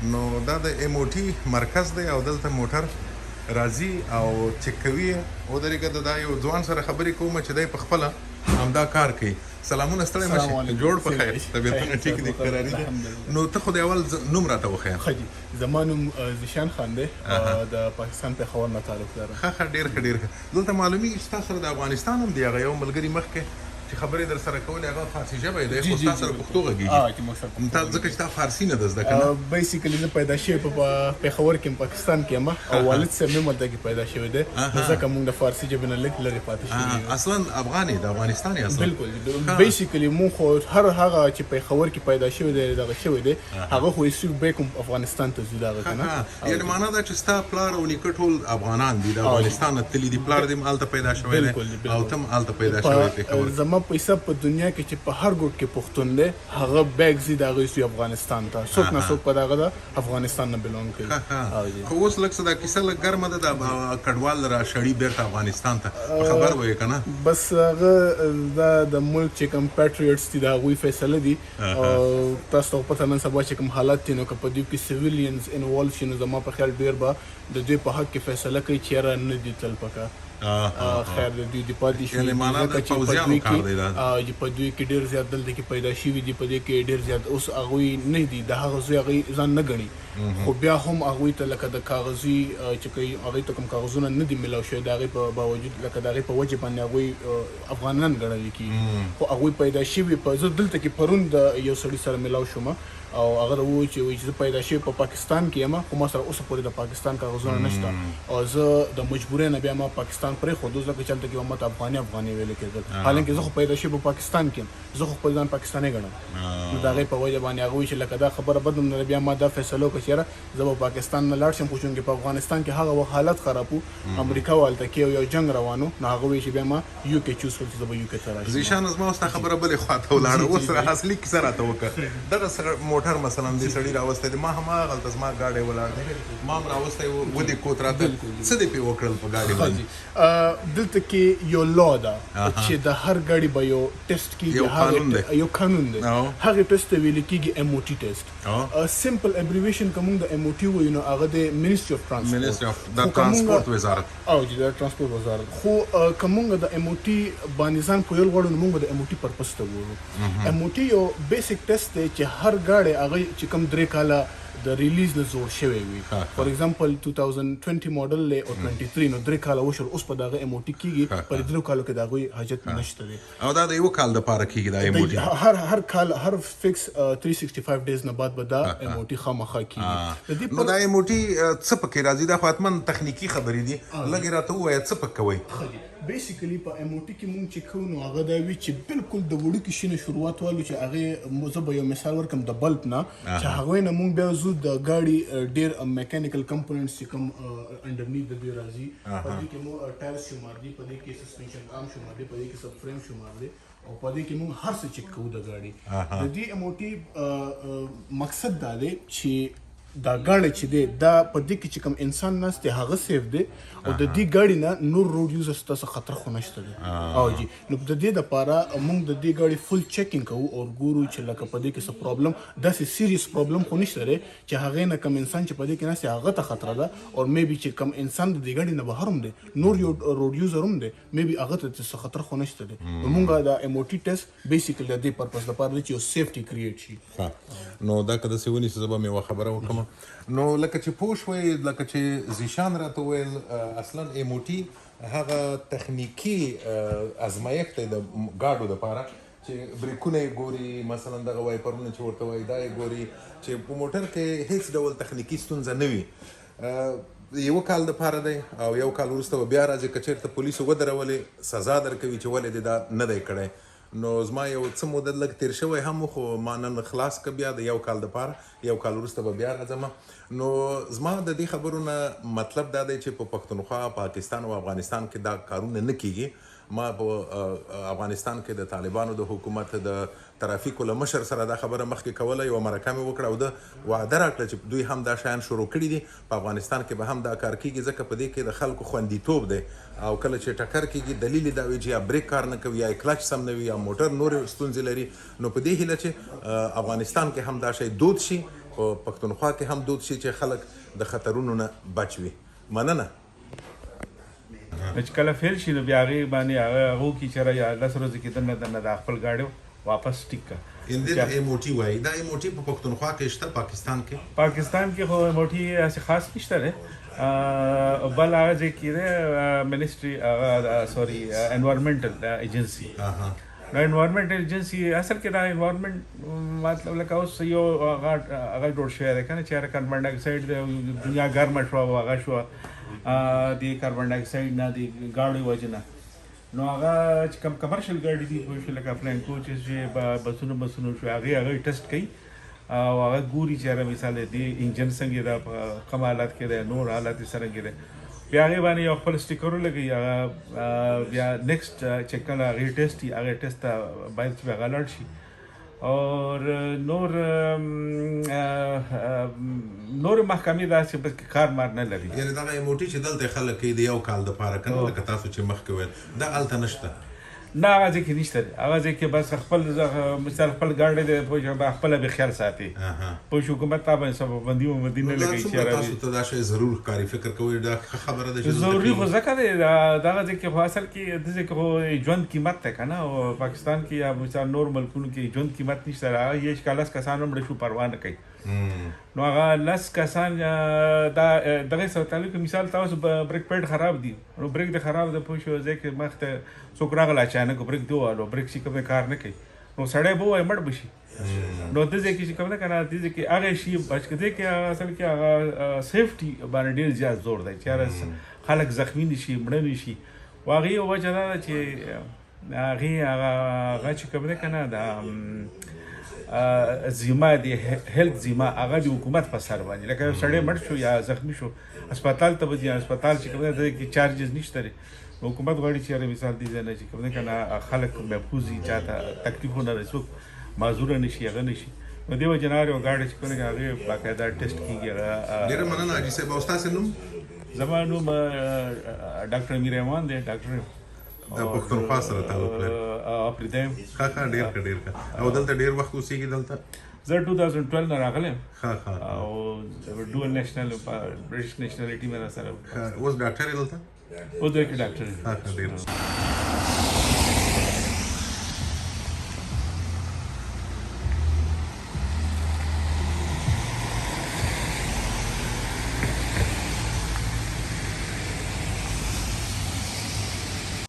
نو دا د MOT مرکز دی او دلته موټر راځي او چک کوي او درېږه دا یو ځوان سره خبرې کوم چې دی په خپله همدا کار کوي. سلامونه ستړی مه شي، جوړ په خیر، طبیعتونه ټیک دي، قراري دي. نو ته خو د اول نوم راته وښیه. ښه جي، زما نوم ذیشان خان دی، د پاکستان پېښور نه تعلق لرم. ښه ډېر ښه ډېر ښه. دلته معلومیږي چې تا سره د افغانستان هم دی هغه یو ملګري مخکې چې خبرې در سره کولې هغه فارسي ژبه یې دی، خو ستا سره پښتو غږېږي. تا ځکه چې تا فارسي نه ده زده که نه؟ بیسیکلي زه پیدا شوی په پېښور کې پاکستان کې یم او والد صاحب مې هلته کې پیدا شوی دی، نو ځکه موږ د فارسي ژبې نه لږ لرې پاتې شوي یو. اصلا افغان یې، د افغانستان یې اصلا؟ بلکل. بیسیکلي موږ خو هر هغه چې پېښور کې پیدا شوی دی دغه شوی دی هغه خو یې بیک افغانستان ته ځو دغه که نه. یعنې معنا ده چې ستا پلار او نیکه ټول افغانان دي، د افغانستان نه تللي دي، پلار دې هم هلته پیدا شوی دی او ته هم هلته پیدا شوی پېښور. زما په حساب په دنیا کې چې په هر ګوټ کې پښتون دی هغه بیک ځي د هغوی سوی افغانستان ته، څوک نه څوک په دغه د افغانستان نه بلونګ کوي. خو اوس لږ څه دا کیسه لږ ګرمه ده، د کډوال را شړي بیرته افغانستان ته، خبر به یې که نه؟ بس هغه دا د ملک چې کوم پیټریټس دي د هغوی فیصله دي او تاسو ته پته نن سبا چې کوم حالات دي نو که په دوی کې سیویلینز انوالو شي نو زما په خیال ډېر به د دوی په حق کې فیصله کوي چې یاره نه دي تل پکار خیر د دوی د پاتې شوي چې په دوی کې ډېر زیات دلته کې پیدا شوي دي، په دوی کې ډېر زیات اوس هغوی نه دي د هغه زوی هغوی ځان نه ګڼي، خو بیا هم هغوی ته لکه د کاغذي چې کوي هغوی ته کوم کاغذونه نه دي میلاو شوي د هغې په باوجود لکه د هغې په وجې باندې هغوی افغانان ګڼل کېږي، خو هغوی پیدا شوي په زه دلته کې پرون د یو سړي سره میلاو شوم او هغه وایي چې زه پیدا شوی په پاکستان کې یم خو ما سره اوسه پورې د پاکستان کاغذونه نشته او زه د مجبورۍ نه بیا ما پاکستان پرېښودو ځکه چې هلته کې به ماته افغاني ویلې کېدل، حالانکې زه خو پیدا شوی په پاکستان کې یم، زه خو خپل ځان پاکستاني ګڼم. نو د هغې په وجه باندې هغه وایي چې لکه دا خبره بد هم نه ده، بیا ما دا فیصله وکړه چې یاره زه به پاکستان نه لاړ شم، خو چونکې په افغانستان کې هغه وخت حالت خراب و، امریکا و هلته کې یو جنګ روان و، نو هغه وایي چې بیا ما یو کې چوز کړل چې زه به یو کې ته راشم. ذیشان زما اوس تا خبره بلې خواته ولاړه، اوس اصلي کیسه راته وکړه. دغه موټر مثلا دې سړي راوستی دی، ما هماغلته زما ګاډی ولاړ دی، ما هم راوستی و ودې کوت راته، څه دې پرې وکړل په ګاډي باندې؟ دلته کې یو لا ده چې د هر ګاډي به یو ټیسټ کېږي، یو قانون دی، هغې ټیسټ ته ویل کېږي MOT ټیسټ. سمپل ابریویشن که موږ د MOT وایو نو هغه د منسټري اف ټرانسپورټ وزارت او د ټرانسپورټ وزارت. خو که موږ د MOT باندې ځان پوهیل غواړو نو موږ به د MOT پرپس ته ګورو. MOT یو بیسک ټیسټ دی چې هر ګاډی هغه چې کوم 3 کاله د ریلیز نه زوړ شوی وي، فار ایگزامپل 2020 ماډل دی او 23 نو 3 کاله وشول، اوس په دغه MOT کېږي، په 3 کالو کې د هغوی حاجت نشته دی او دا د یو کال دپاره کېږي دا MOT؟ هر کال هر فکس 365 ډیز نه بعد به دا MOT خامخا کېږي. نو دا MOT څه پکې راځي؟ دا خو حتما تخنیکي خبرې دي، لږ یې راته ووایه څه پکې کوئ؟ بیسیکلی په MOT کې مونږ چې کوو نو هغه دا وي چې بالکل د وړوکي شي نه شروعات والو چې هغې زه به یو مثال ورکړم د بلب نه چې هغوی نه مونږ بیا ځو د ګاډي ډېر میکانیکل کمپوننټس چې کوم انډرنیث د دوی راځي، په دې کې مونږ ټایرز شمار دي، په دې کې سسپنشن آرم شمار دي، په دې کې سب فریم شمار دي او په دې کې مونږ هر څه چک کوو د ګاډي. د دې MOT مقصد دا دی چې دا ګاډی چې دی دا په دې کې چې کوم انسان ناست دی هغه سیف دی او د دې ګاډي نه نور روډ یوزرز ته څه خطر خو نشته دی. او جی نو د دې دپاره موږ د دې ګاډي فل چیکینګ کوو او ګورو چې لکه په دې کې څه پرابلم، داسې سیریس پرابلم خو نشته دی چې هغې نه کوم انسان چې په دې کې ناست دی هغه ته خطره ده او میبي چې کوم انسان د دې ګاډي نه بهر هم دی، نور یو روډ یوزر هم دی، میبي هغه ته څه خطر خو نشته دی. نو موږ د MOT ټیسټ بیسیکلی د دې پرپز لپاره دی چې یو سیفټي کریټ شي. نو دا که داسې ونیسي زه به مې یوه خبره وکړم. نو لکه چې پوه شوئ، لکه چې ذیشان راته وویل اصلا MOT هغه تخنیکي ازمایښت دی د ګاډو دپاره چې بریکونه یې ګوري، مثلا دغه وایپرونه چې ورته وایي دا یې ګوري چې په موټر کې هیڅ ډول تخنیکي ستونزه نه وي. یو کال دپاره دی او یو کال وروسته به بیا راځي که چېرته پولیسو ودرولې سزا درکوي چې ولې دې دا نه دی کړی. نو زما یو څه موده لږ تیر شوی هم خو ما نن خلاص که بیا د یو کال دپاره، یو کال وروسته به بیا راځم. نو زما د دې خبرو نه مطلب دا دی چې په پښتونخوا، پاکستان او افغانستان کې دا کارونه نه کېږي. ما په افغانستان کې د طالبانو د حکومت د ترافیکو له مشر سره دا خبره مخکې کوله، یوه مرکه مې وکړه او ده وعده راکړه چې دوی هم دا شیان شروع کړي دي، په افغانستان کې به هم دا کار کېږي ځکه په دې کې د خلکو خوندیتوب دی او کله چې ټکر کېږي دلیل یې دا وي چې یا بریک کار نه کوي یا کلچ سم نه وي یا موټر نورې ستونزې لري. نو په دې هیله چې افغانستان کې هم دا شی دود شي په پښتونخوا کې هم دود شي چې خلک د خطرونو نه بچ وي. مننه. چې کله فیل شي نو بیا هغې باندې هغه وکړي چې یا 10 ورځې کې دننه د خپل ګاډی واپس ټیک کړه. MOT وایي دا MOT په پښتونخوا کې شته پاکستان کې؟ پاکستان کې خو MOT هسې خاص نشته دی. بل هغه ځای کې دی منسټري سوري انوایرمنټل ایجنسي. دا انوایرمنټل ایجنسي اصل کې دا انوایرمنټ مطلب لکه اوس یو هغه جوړ شوی دی که نه چې هغه کاربن ډای اکسایډ د دنیا ګرمه شوه او هغه شوه د کاربن ډای اکسایډ نه د ګاډیو وجې نه نو هغه چې کوم کمرشل ګاډي دي پوه شو لکه فلانکو چې بسونو شو هغې ټیسټ کوي او هغه ګوري چې هغه مثال دی انجن څنګه ده په کوم حالت کې دی نور حالت یې څرنګه دی بیا هغې باندې یو خپل سټیکر ولګوي هغه بیا نیکسټ چې کله هغې ټیسټ وي هغې ټیسټ ته باید چې هغه لاړ شي اور نور محکمې داسې بس کار مار نه لري. یعنې دغه MOT چې دلته خلک کوي د یو کال دپاره که نه لکه تاسو چې مخکې ویل دا هلته نشته؟ نه هغه ځای کې نشته دی. هغه ځای کې بس خپل مثال خپل ګاډی دی پوه شو به خپله به خیال ساتي پوه شو حکومت تا باندې څه پابندي وبندي نه لګوي چې تاسو ته دا شی ضرور ښکاري فکر کوئ دا ښه خبره ده چې ضروري خو ځکه دی دغه ځای کې خو اصل کې دې ځای کې خو ژوند قیمت دی که نه او پاکستان کې یا مثال نور ملکونو کې ژوند قیمت نشته هغه یې شکالس کسان هم مړه شو پروا نه کوي نو هغه 10 کسان دا دغه سره تعلق مثال تاسو بریک پیډ خراب دي نو بریک د خراب د پوه شو ځای کې مخ ته څوک راغله اچانک بریک دی والو بریک چې کوم کار نه کوي نو سړی به وایي مړ بشي نو د ځای کې چې کوم نه که نه د ځای کې هغه شي بچ کې اصل کې هغه سیفټي باندې ډېر زیات زور دی چې خلک زخمي نه شي مړه نه شي و هغې یو وجه دا ده چې هغه چې کوم نه که نه د زیما دی هیلث زیما هغه د حکومت په سر باندې لکه سړی مړ شو یا زخمی شو هسپتال ته به ځي هسپتال چې کوم دی د کې چارجز نشته دی حکومت غواړي چې هر مثال دي ځای نه چې کوم دی که نه خلک محفوظ وي چا ته تکلیف ونه رسي څوک معذوره نه شي هغه نه شي نو دې وجې نه هر یو ګاډی چې کوم دی هغې باقاعده ټیسټ کېږي هغه. ډېره مننه حاجي صاحب. او ستاسې نوم؟ زما نوم ډاکټر امیر امان دی. ډاکټر د پښتونخوا سره تعلق لري؟ افریدی. ښه ډېر ښه. او دلته ډېر وخت اوسېږي دلته؟ زه 2012 نه راغلی یم او ډول نیشنل برټش نیشنلټي مې را سره. اوس ډاکټر یې دلته؟ اوس دلته ډاکټر یم. ښه ډېر